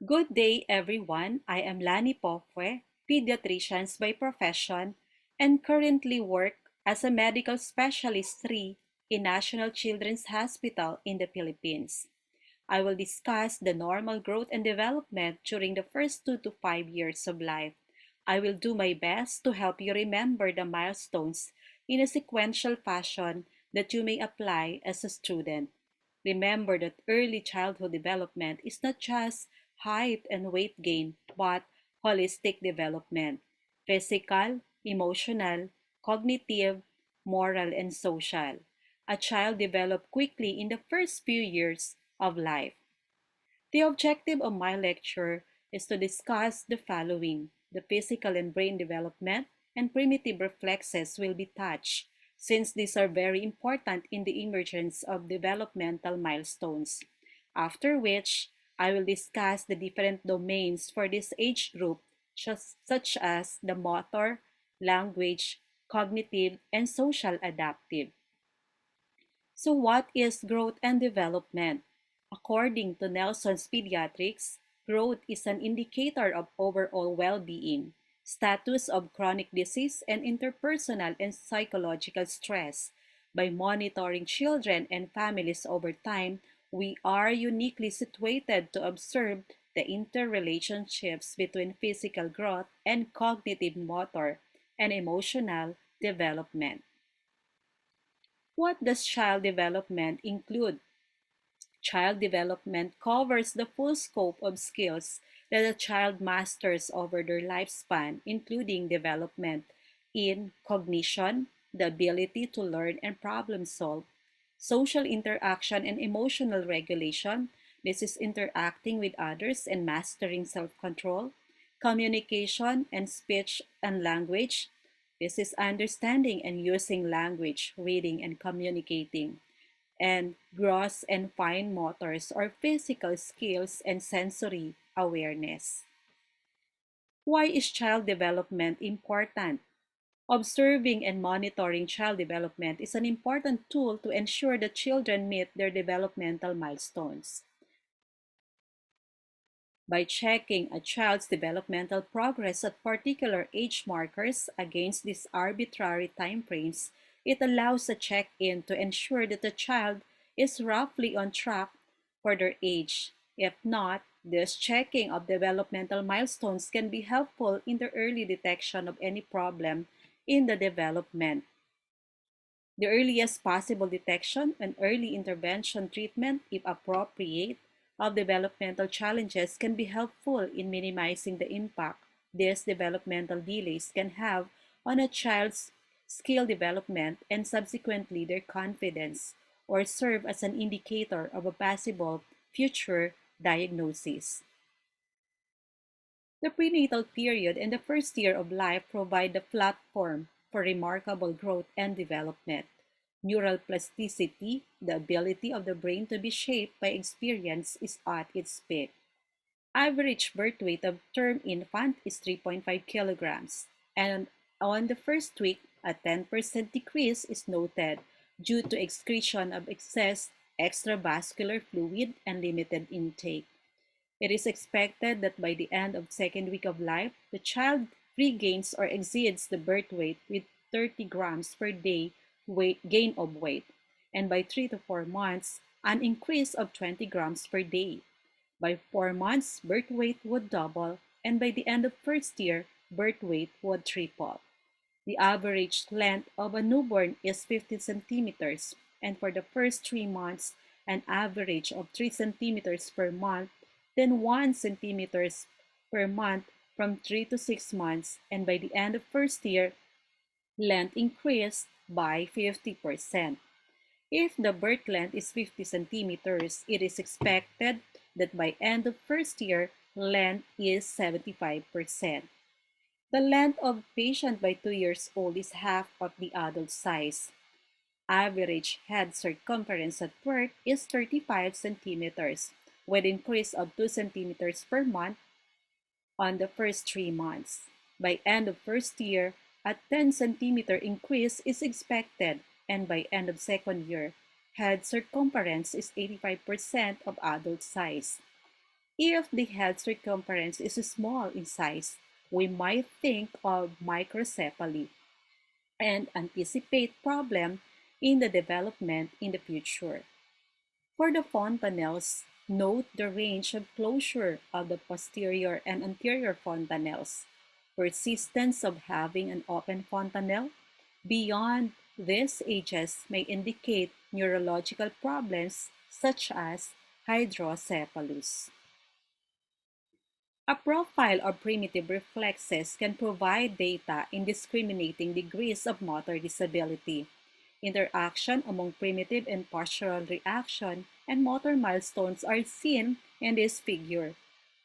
Good day, everyone. I am Lani Pofwe, pediatrician by profession, and currently work as a medical specialist 3 in National Children's Hospital in the Philippines. I will discuss the normal growth and development during the first 2 to 5 years of life. I will do my best to help you remember the milestones in a sequential fashion that you may apply as a student. Remember that early childhood development is not just height and weight gain, but holistic development: physical, emotional, cognitive, moral, and social. A child develops quickly in the first few years of life. The objective of my lecture is to discuss the following: the physical and brain development and primitive reflexes will be touched, since these are very important in the emergence of developmental milestones. After which, I will discuss the different domains for this age group, such as the motor, language, cognitive, and social adaptive. So, what is growth and development? According to Nelson's Pediatrics, growth is an indicator of overall well being, status of chronic disease, and interpersonal and psychological stress. By monitoring children and families over time, we are uniquely situated to observe the interrelationships between physical growth and cognitive, motor, and emotional development. What does child development include? Child development covers the full scope of skills that a child masters over their lifespan, including development in cognition, the ability to learn and problem solve, social interaction and emotional regulation. This is interacting with others and mastering self control, communication and speech and language. This is understanding and using language, reading and communicating, and gross and fine motors or physical skills and sensory awareness. Why is child development important? Observing and monitoring child development is an important tool to ensure that children meet their developmental milestones. By checking a child's developmental progress at particular age markers against these arbitrary timeframes, it allows a check-in to ensure that the child is roughly on track for their age. If not, this checking of developmental milestones can be helpful in the early detection of any problem in the development. The earliest possible detection and early intervention treatment, if appropriate, of developmental challenges can be helpful in minimizing the impact these developmental delays can have on a child's skill development and subsequently their confidence, or serve as an indicator of a possible future diagnosis. The prenatal period and the first year of life provide the platform for remarkable growth and development. Neural plasticity, the ability of the brain to be shaped by experience, is at its peak. Average birth weight of term infant is 3.5 kilograms, and on the first week, a 10% decrease is noted due to excretion of excess extravascular fluid and limited intake. It is expected that by the end of second week of life, the child regains or exceeds the birth weight with 30 grams per day gain of weight, and by 3 to 4 months, an increase of 20 grams per day. By 4 months, birth weight would double, and by the end of first year, birth weight would triple. The average length of a newborn is 50 centimeters, and for the first 3 months, an average of 3 centimeters per month, then 1 centimeters per month from 3 to 6 months, and by the end of first year, length increased by 50%. If the birth length is 50 centimeters, it is expected that by end of first year, length is 75%. The length of patient by 2 years old is half of the adult size. Average head circumference at birth is 35 centimeters, with increase of 2 centimeters per month on the first 3 months. By end of first year, a 10 centimeter increase is expected, and by end of second year, head circumference is 85% of adult size. If the head circumference is small in size, we might think of microcephaly and anticipate problem in the development in the future. For the fontanelles, note the range of closure of the posterior and anterior fontanelles. Persistence of having an open fontanelle beyond these ages may indicate neurological problems such as hydrocephalus. A profile of primitive reflexes can provide data in discriminating degrees of motor disability. Interaction among primitive and postural reaction and motor milestones are seen in this figure.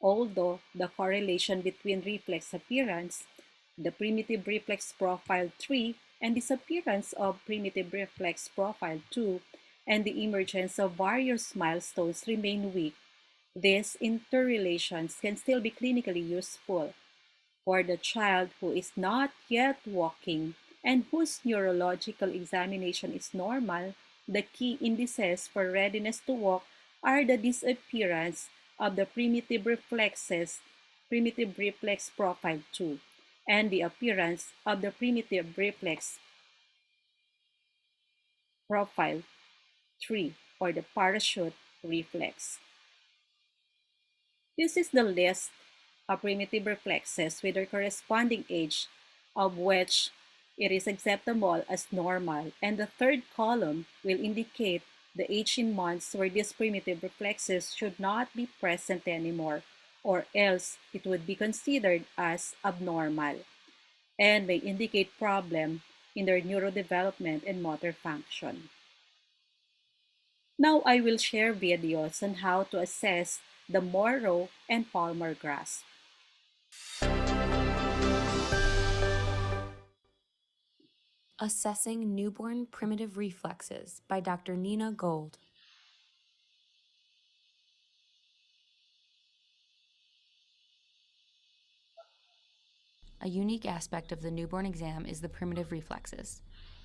Although the correlation between reflex appearance, the primitive reflex profile 3, and disappearance of primitive reflex profile 2, and the emergence of various milestones remain weak, these interrelations can still be clinically useful. For the child who is not yet walking and whose neurological examination is normal, the key indices for readiness to walk are the disappearance of the primitive reflex profile 2, and the appearance of the primitive reflex profile 3, or the parachute reflex. This is the list of primitive reflexes with their corresponding age, of which it is acceptable as normal, and the third column will indicate the age in months where these primitive reflexes should not be present anymore, or else it would be considered as abnormal, and may indicate problem in their neurodevelopment and motor function. Now I will share videos on how to assess the Morrow and Palmer grasp. Assessing Newborn Primitive Reflexes by Dr. Nina Gold. A unique aspect of the newborn exam is the primitive reflexes.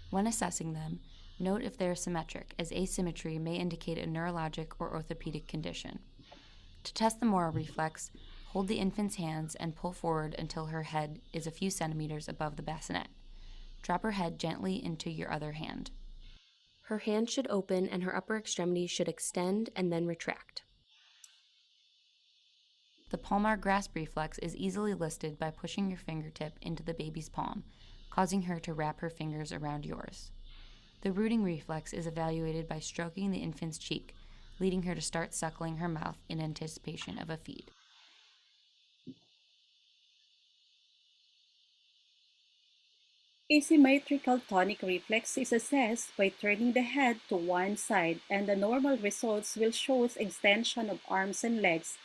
When assessing them, note if they are symmetric, as asymmetry may indicate a neurologic or orthopedic condition. To test the Moro reflex, hold the infant's hands and pull forward until her head is a few centimeters above the bassinet. Drop her head gently into your other hand. Her hand should open and her upper extremity should extend and then retract. The palmar grasp reflex is easily listed by pushing your fingertip into the baby's palm, causing her to wrap her fingers around yours. The rooting reflex is evaluated by stroking the infant's cheek, leading her to start suckling her mouth in anticipation of a feed. Asymmetrical tonic reflex is assessed by turning the head to one side, and the normal results will show extension of arms and legs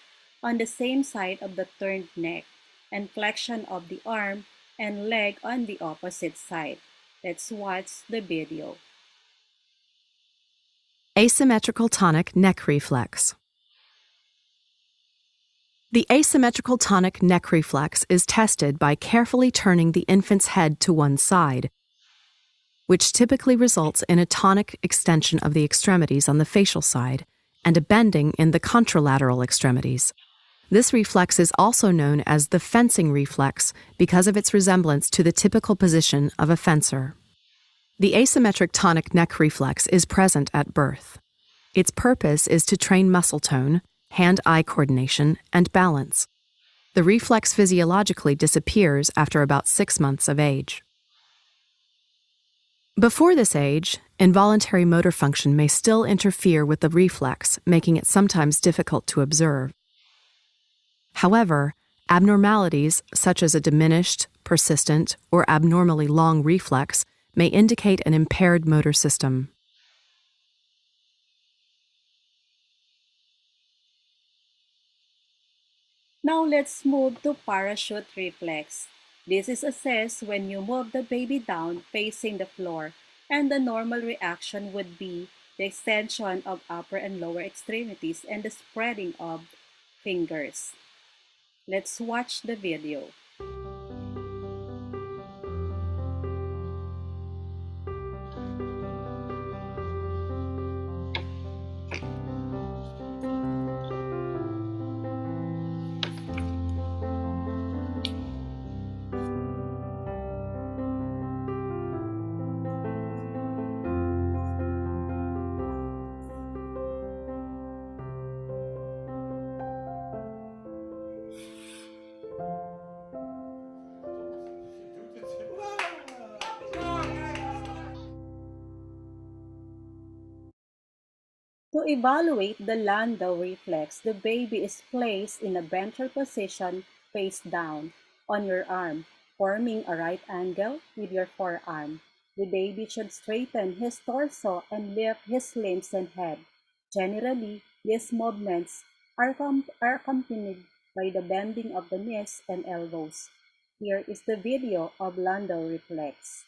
on the same side of the turned neck, and flexion of the arm and leg on the opposite side. Let's watch the video. Asymmetrical tonic neck reflex. The asymmetrical tonic neck reflex is tested by carefully turning the infant's head to one side, which typically results in a tonic extension of the extremities on the facial side and a bending in the contralateral extremities. This reflex is also known as the fencing reflex because of its resemblance to the typical position of a fencer. The asymmetric tonic neck reflex is present at birth. Its purpose is to train muscle tone, hand-eye coordination, and balance. The reflex physiologically disappears after about 6 months of age. Before this age, involuntary motor function may still interfere with the reflex, making it sometimes difficult to observe. However, abnormalities such as a diminished, persistent, or abnormally long reflex may indicate an impaired motor system. Now let's move to parachute reflex. This is assessed when you move the baby down facing the floor, and the normal reaction would be the extension of upper and lower extremities and the spreading of fingers. Let's watch the video. To evaluate the Landau reflex, the baby is placed in a ventral position face down on your arm, forming a right angle with your forearm. The baby should straighten his torso and lift his limbs and head. Generally, these movements are accompanied by the bending of the knees and elbows. Here is the video of Landau reflex.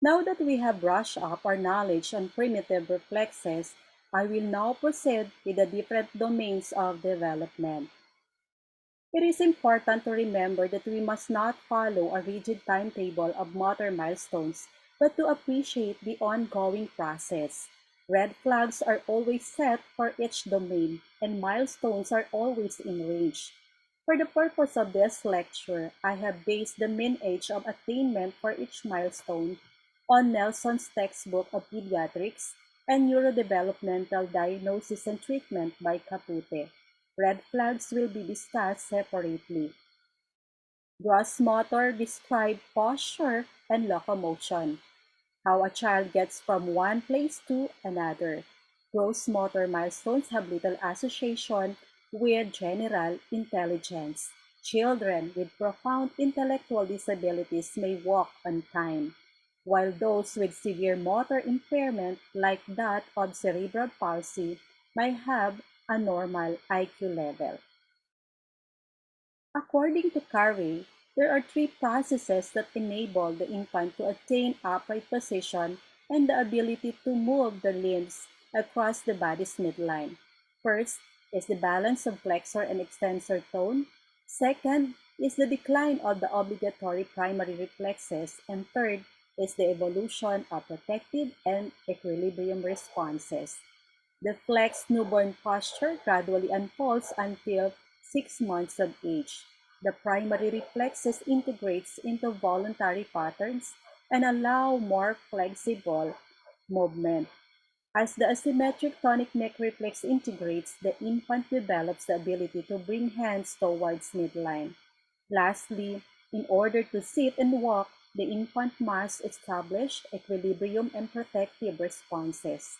Now that we have brushed up our knowledge on primitive reflexes, I will now proceed with the different domains of development. It is important to remember that we must not follow a rigid timetable of motor milestones, but to appreciate the ongoing process. Red flags are always set for each domain, and milestones are always in range. For the purpose of this lecture, I have based the mean age of attainment for each milestone on Nelson's textbook of pediatrics and neurodevelopmental diagnosis and treatment by Capute. Red flags will be discussed separately. Gross motor describe posture and locomotion, how a child gets from one place to another. Gross motor milestones have little association with general intelligence. Children with profound intellectual disabilities may walk on time, while those with severe motor impairment, like that of cerebral palsy, may have a normal IQ level. According to Carey, there are three processes that enable the infant to attain upright position and the ability to move the limbs across the body's midline. First is the balance of flexor and extensor tone. Second is the decline of the obligatory primary reflexes. And third is the evolution of protective and equilibrium responses. The flexed newborn posture gradually unfolds until 6 months of age. The primary reflexes integrates into voluntary patterns and allow more flexible movement. As the asymmetric tonic neck reflex integrates, the infant develops the ability to bring hands towards midline. Lastly, in order to sit and walk, the infant must establish equilibrium and protective responses.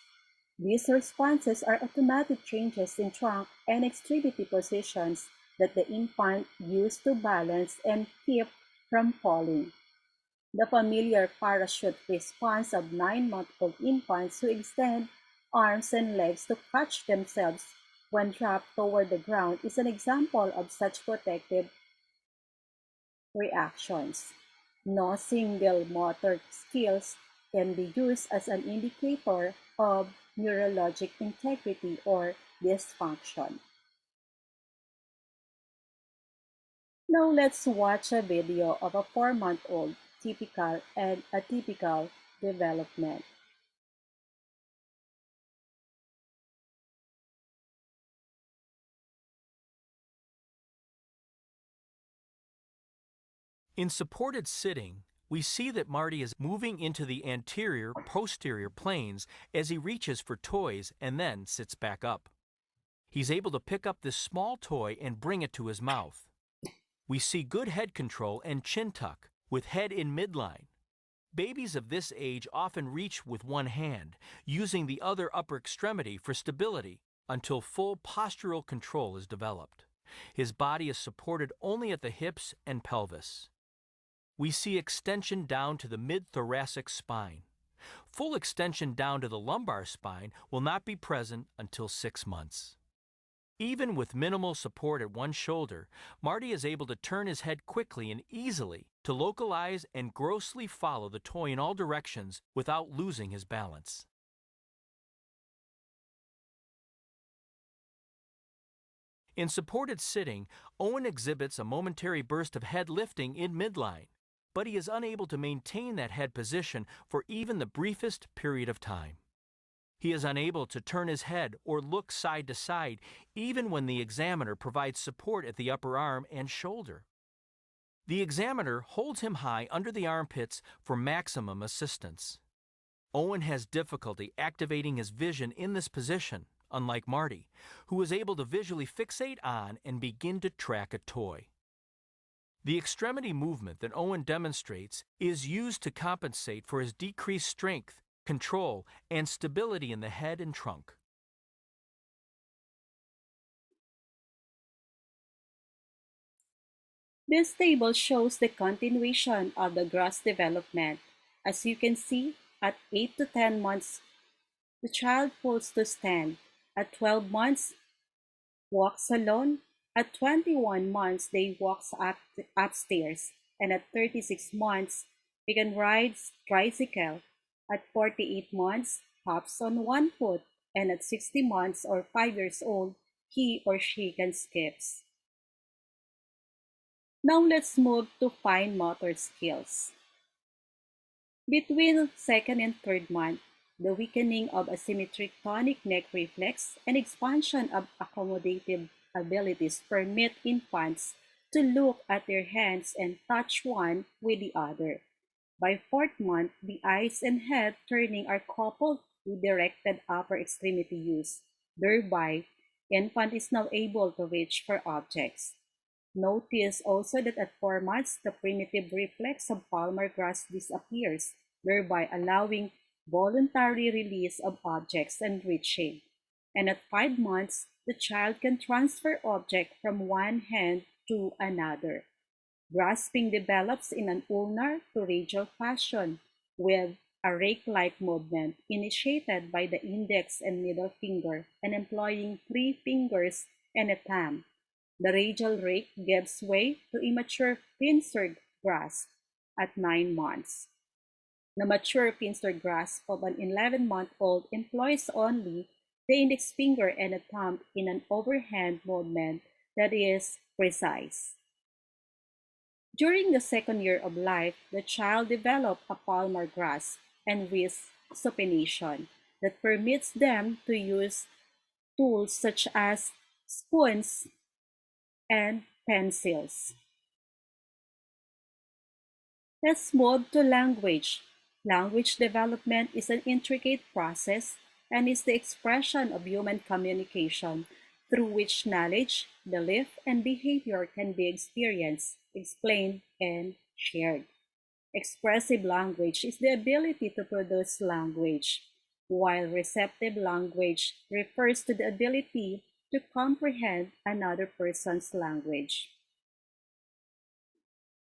These responses are automatic changes in trunk and extremity positions that the infant uses to balance and keep from falling. The familiar parachute response of 9-month-old infants who extend arms and legs to catch themselves when dropped toward the ground is an example of such protective reactions. No single motor skills can be used as an indicator of neurologic integrity or dysfunction. Now let's watch a video of a 4-month-old typical and atypical development. In supported sitting, we see that Marty is moving into the anterior-posterior planes as he reaches for toys and then sits back up. He's able to pick up this small toy and bring it to his mouth. We see good head control and chin tuck, with head in midline. Babies of this age often reach with one hand, using the other upper extremity for stability until full postural control is developed. His body is supported only at the hips and pelvis. We see extension down to the mid-thoracic spine. Full extension down to the lumbar spine will not be present until 6 months. Even with minimal support at one shoulder, Marty is able to turn his head quickly and easily to localize and grossly follow the toy in all directions without losing his balance. In supported sitting, Owen exhibits a momentary burst of head lifting in midline, but he is unable to maintain that head position for even the briefest period of time. He is unable to turn his head or look side to side, even when the examiner provides support at the upper arm and shoulder. The examiner holds him high under the armpits for maximum assistance. Owen has difficulty activating his vision in this position, unlike Marty, who is able to visually fixate on and begin to track a toy. The extremity movement that Owen demonstrates is used to compensate for his decreased strength, control, and stability in the head and trunk. This table shows the continuation of the gross development. As you can see, at 8 to 10 months, the child pulls to stand. At 12 months, walks alone. At 21 months, they walks upstairs. And at 36 months, they can ride tricycle. At 48 months, hops on one foot. And at 60 months or 5 years old, he or she can skips. Now let's move to fine motor skills. Between second and third month, the weakening of asymmetric tonic neck reflex and expansion of accommodative abilities permit infants to look at their hands and touch one with the other. By fourth month, the eyes and head turning are coupled with directed upper extremity use. Thereby, infant is now able to reach for objects. Notice also that at 4 months, the primitive reflex of palmar grasp disappears, thereby allowing voluntary release of objects and reaching. And at 5 months, the child can transfer object from one hand to another. Grasping develops in an ulnar to radial fashion with a rake-like movement initiated by the index and middle finger and employing 3 fingers and a thumb. The radial rake gives way to immature pincer grasp at 9 months. The mature pincer grasp of an 11-month-old employs only the index finger and a thumb in an overhand movement that is precise. During the second year of life, the child develops a palmar grasp and wrist supination that permits them to use tools such as spoons and pencils. Let's move to language. Language development is an intricate process and is the expression of human communication through which knowledge, belief, and behavior can be experienced, explained, and shared. Expressive language is the ability to produce language, while receptive language refers to the ability to comprehend another person's language.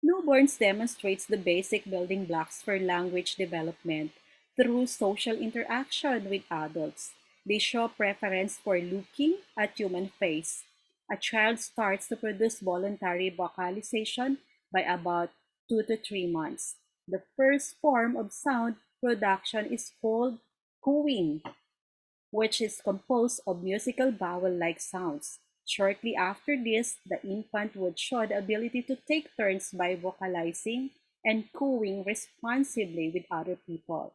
Newborns demonstrates the basic building blocks for language development through social interaction with adults. They show preference for looking at human face. A child starts to produce voluntary vocalization by about 2 to 3 months. The first form of sound production is called cooing, which is composed of musical vowel-like sounds. Shortly after this, the infant would show the ability to take turns by vocalizing and cooing responsively with other people.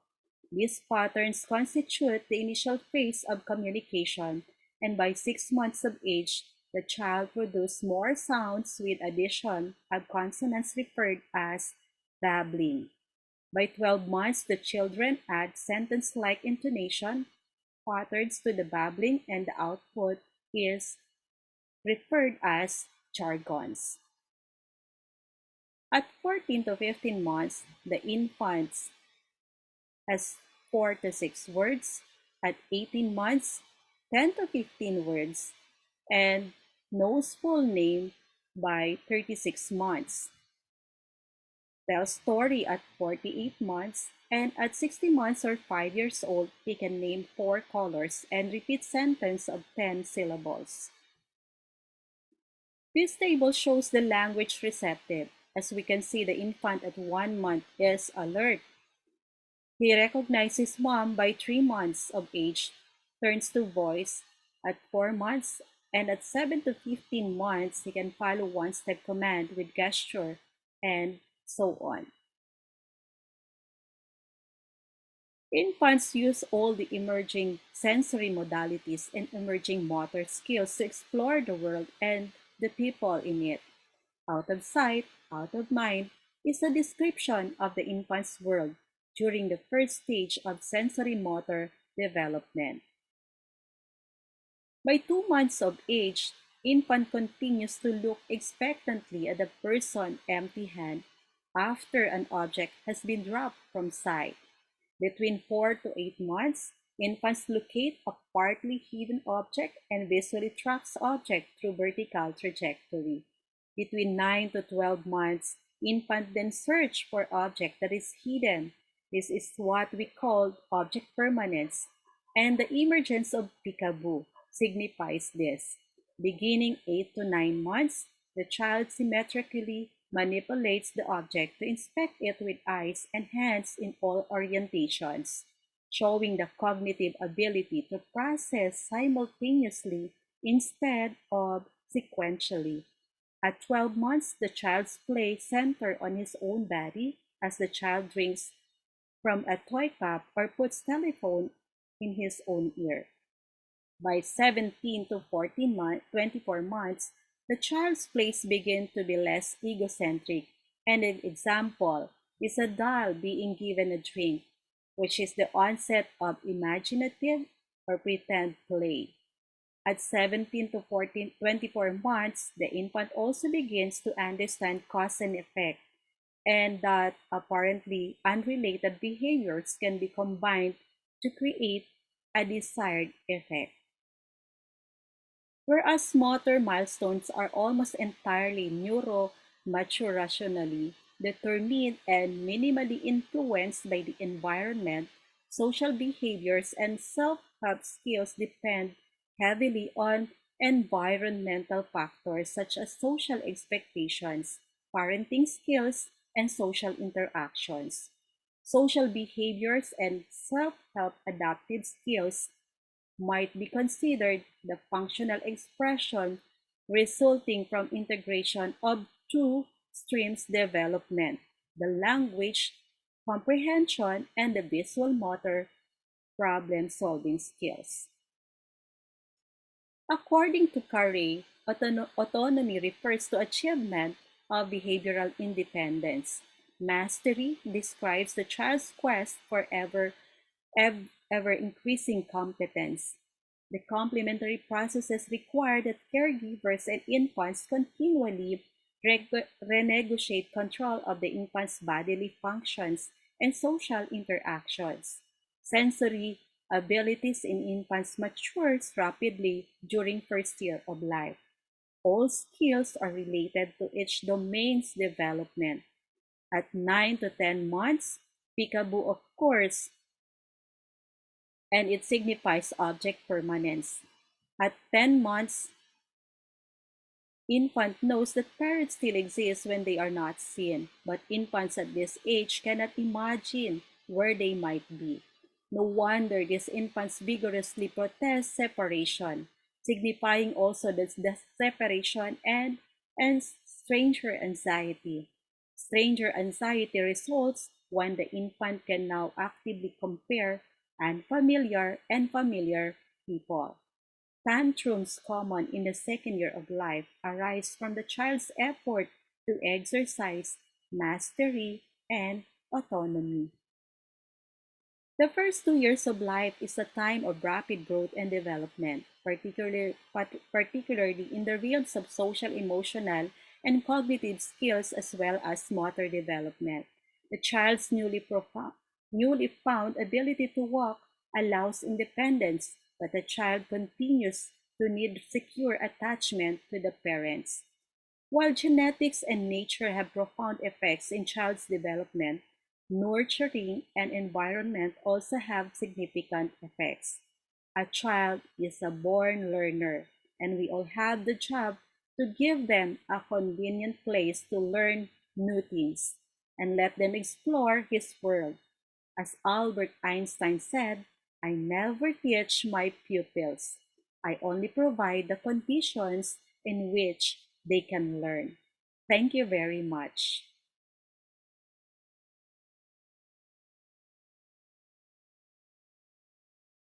These patterns constitute the initial phase of communication, and by 6 months of age, the child produces more sounds with addition of consonants referred as babbling. By 12 months, the children add sentence-like intonation patterns to the babbling, and the output is referred as jargons. At 14 to 15 months, the infant has 4 to 6 words. At 18 months, 10 to 15 words, and knows full name by 36 months. Tells story at 48 months, and at 60 months or 5 years old, he can name 4 colors and repeat sentence of 10 syllables. This table shows the language receptive. As we can see, the infant at 1 month is alert. He recognizes mom by 3 months of age, turns to voice at 4 months, and at 7 to 15 months, he can follow one-step command with gesture, and so on. Infants use all the emerging sensory modalities and emerging motor skills to explore the world and the people in it. Out of sight, out of mind is a description of the infant's world during the first stage of sensory motor development. By 2 months of age, infant continues to look expectantly at the person empty-handed after an object has been dropped from sight. Between 4 to 8 months, infants locate a partly hidden object and visually tracks object through vertical trajectory. Between 9 to 12 months, infant then search for object that is hidden. This is what we call object permanence, and the emergence of peekaboo signifies this. Beginning 8 to 9 months, the child symmetrically manipulates the object to inspect it with eyes and hands in all orientations, showing the cognitive ability to process simultaneously instead of sequentially. At 12 months, the child's play centers on his own body as the child drinks from a toy cup or puts telephone in his own ear. By 17 to 24 months, the child's plays begin to be less egocentric, and an example is a doll being given a drink, which is the onset of imaginative or pretend play. At 17 to 24 months, the infant also begins to understand cause and effect, and that apparently unrelated behaviors can be combined to create a desired effect. Whereas motor milestones are almost entirely neuro-maturationally determined and minimally influenced by the environment, social behaviors and self-help skills depend heavily on environmental factors such as social expectations, parenting skills, and social interactions. Social behaviors and self-help adaptive skills might be considered the functional expression resulting from integration of two streams development, the language comprehension and the visual motor problem-solving skills. According to Carey, autonomy refers to achievement of behavioral independence. Mastery describes the child's quest for ever increasing competence. The complementary processes require that caregivers and infants continually renegotiate control of the infant's bodily functions and social interactions. Sensory abilities in infants matures rapidly during first year of life. All skills are related to each domain's development. At 9 to 10 months, peekaboo occurs and it signifies object permanence. At 10 months, infant knows that parents still exist when they are not seen, but infants at this age cannot imagine where they might be. No wonder these infants vigorously protest separation, signifying also the separation and stranger anxiety. Stranger anxiety results when the infant can now actively compare unfamiliar and familiar people. Tantrums common in the second year of life arise from the child's effort to exercise mastery and autonomy. The first 2 years of life is a time of rapid growth and development, particularly in the realms of social, emotional, and cognitive skills as well as motor development. The child's newly found ability to walk allows independence, but the child continues to need secure attachment to the parents. While genetics and nature have profound effects in child's development, nurturing and environment also have significant effects. A child is a born learner, and we all have the job to give them a convenient place to learn new things and let them explore his world. As Albert Einstein said, I never teach my pupils. I only provide the conditions in which they can learn. Thank you very much.